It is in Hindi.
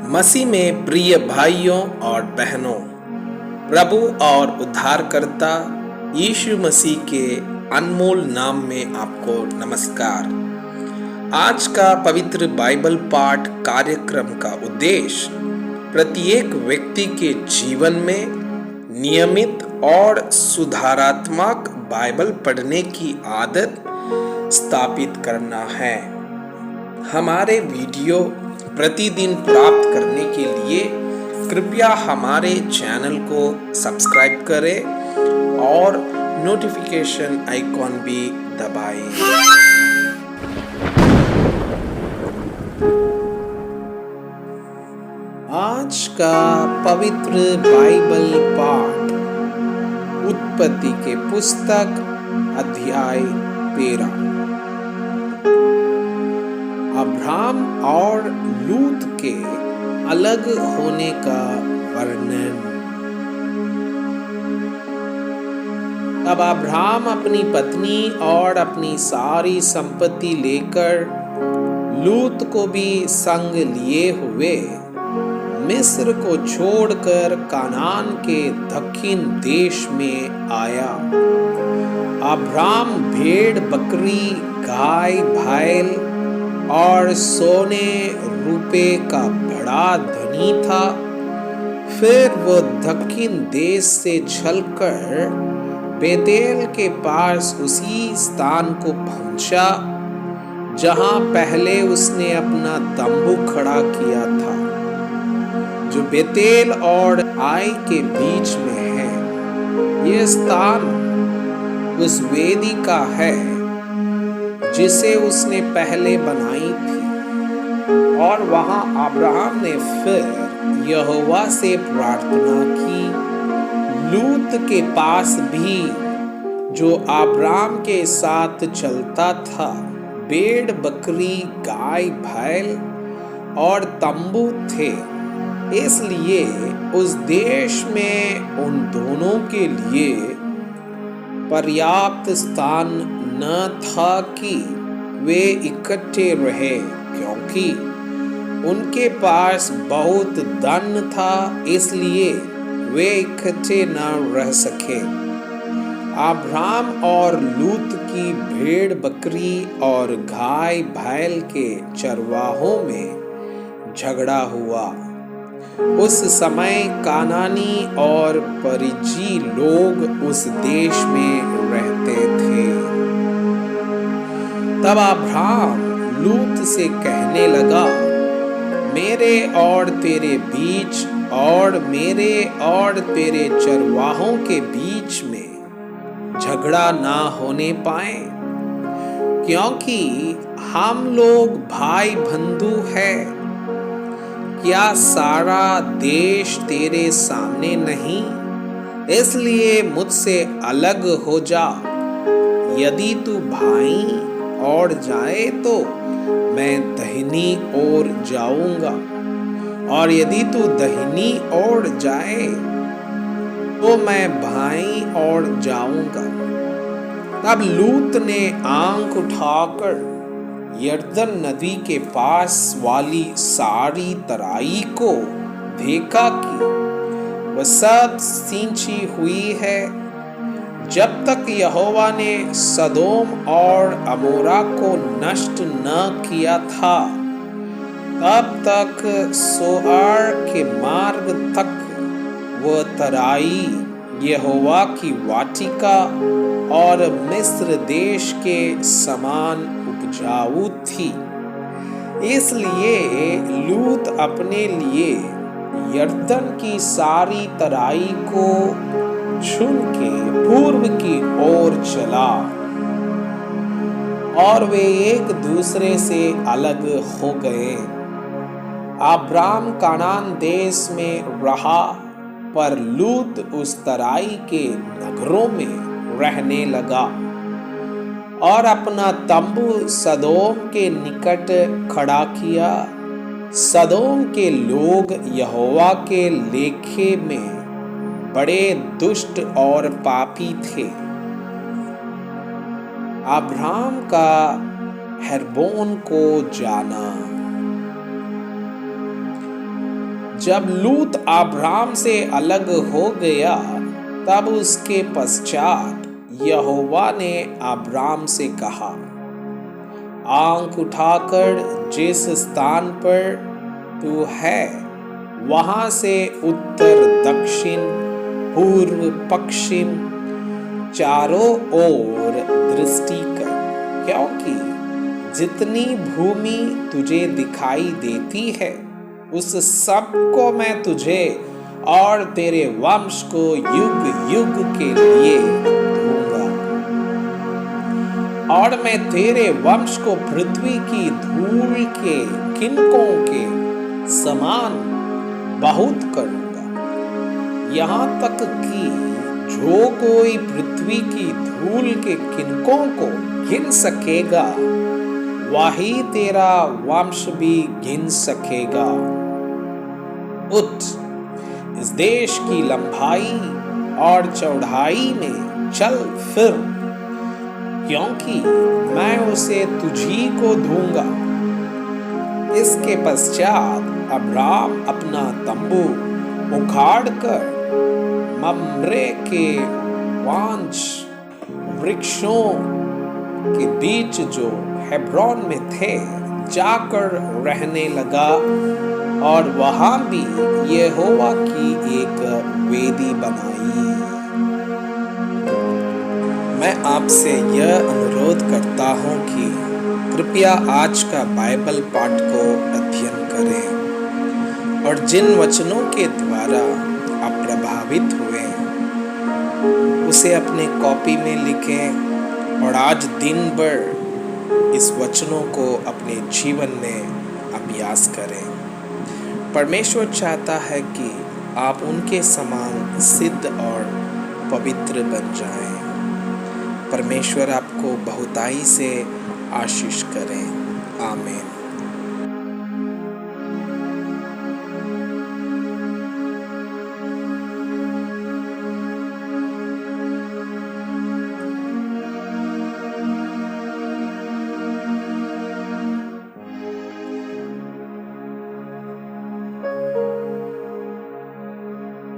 मसीह में प्रिय भाइयों और बहनों, प्रभु और उद्धारकर्ता यीशु मसीह के अनमोल नाम में आपको नमस्कार। आज का पवित्र बाइबल पाठ कार्यक्रम का उद्देश्य प्रत्येक व्यक्ति के जीवन में नियमित और सुधारात्मक बाइबल पढ़ने की आदत स्थापित करना है। हमारे वीडियो प्रतिदिन प्राप्त करने के लिए कृपया हमारे चैनल को सब्सक्राइब करें और नोटिफिकेशन आइकॉन भी दबाएं। आज का पवित्र बाइबल पाठ उत्पत्ति के पुस्तक अध्याय 13। अब्राहम और लूत के अलग होने का वर्णन। अब अब्राहम अपनी पत्नी और अपनी सारी संपत्ति लेकर लूत को भी संग लिए हुए मिस्र को छोड़कर कानान के दक्षिण देश में आया। अब्राहम भेड़ बकरी गाय बैल और सोने रुपए का बड़ा धनी था। फिर वो दक्षिण देश से चलकर बेतेल के पास उसी स्थान को पहुंचा जहां पहले उसने अपना तंबू खड़ा किया था, जो बेतेल और आई के बीच में है। यह स्थान उस वेदी का है जिसे उसने पहले बनाई थी। और वहां अब्राहम ने फिर यहोवा से प्रार्थना की। लूत के पास भी, जो अब्राहम के साथ चलता था, भेड़ बकरी गाय बैल और तंबू थे। इसलिए उस देश में उन दोनों के लिए पर्याप्त स्थान न था कि वे इकट्ठे रहे, क्योंकि उनके पास बहुत धन था, इसलिए वे इकट्ठे न रह सके। अब्राहम और लूत की भेड़ बकरी और गाय बैल के चरवाहों में झगड़ा हुआ। उस समय कानानी और परिजी लोग उस देश में रहते थे। तब अब्राहम लूत से कहने लगा, मेरे और तेरे बीच और मेरे और तेरे चरवाहों के बीच में झगड़ा ना होने पाए, क्योंकि हम लोग भाई बंधु हैं। क्या सारा देश तेरे सामने नहीं? इसलिए मुझसे अलग हो जा। यदि तू भाई और जाए तो मैं दाहिनी ओर जाऊंगा, और यदि तू दाहिनी ओर जाए तो मैं बाईं ओर जाऊंगा। तब लूत ने आंख उठाकर यरदन नदी के पास वाली सारी तराई को देखा कि वह सब सींची हुई है। जब तक यहोवा ने सदोम और अमोरा को नष्ट न किया था, तब तक सोआर के मार्ग तक वह तराई यहोवा की वाटिका और मिस्र देश के समान उपजाऊ थी। इसलिए लूत अपने लिए यरदन की सारी तराई को चुन के पूर्व की ओर चला, और वे एक दूसरे से अलग हो गए। अब्राम कानान देश में रहा, पर लूत उस तराई के नगरों में रहने लगा और अपना तंबू सदोम के निकट खड़ा किया। सदोम के लोग यहोवा के लेखे में बड़े दुष्ट और पापी थे। अब्राहम का हेर्बोन को जाना। जब लूत अब्राम से अलग हो गया, तब उसके पश्चात यहोवा ने अब्राम से कहा, आंख उठाकर जिस स्थान पर तू है वहां से उत्तर दक्षिण पूर्व पश्चिम चारों ओर दृष्टि कर, क्योंकि जितनी भूमि तुझे दिखाई देती है उस सब को मैं तुझे और तेरे वंश को युग युग के लिए दूंगा, और मैं तेरे वंश को पृथ्वी की धूल के किनकों के समान बहुत करूंगा, यहाँ तक कि जो कोई पृथ्वी की धूल के किनकों को गिन सकेगा वही तेरा वंश भी गिन सकेगा। उठ, इस देश की लंबाई और चौड़ाई में चल फिर, क्योंकि मैं उसे तुझी को दूंगा। इसके पश्चात अब्राम अपना तंबू उखाड़कर मम्रे के वांस वृक्षों के बीच जो हेब्रोन में थे जाकर रहने लगा, और वहां भी यहोवा की एक वेदी बनाई। मैं आपसे यह अनुरोध करता हूं कि कृपया आज का बाइबल पाठ को अध्ययन करें और जिन वचनों के द्वारा आप प्रभावित हुए उसे अपने कॉपी में लिखें और आज दिन भर इस वचनों को अपने जीवन में अभ्यास करें। परमेश्वर चाहता है कि आप उनके समान सिद्ध और पवित्र बन जाएं। परमेश्वर आपको बहुताई से आशीष करें। आमीन।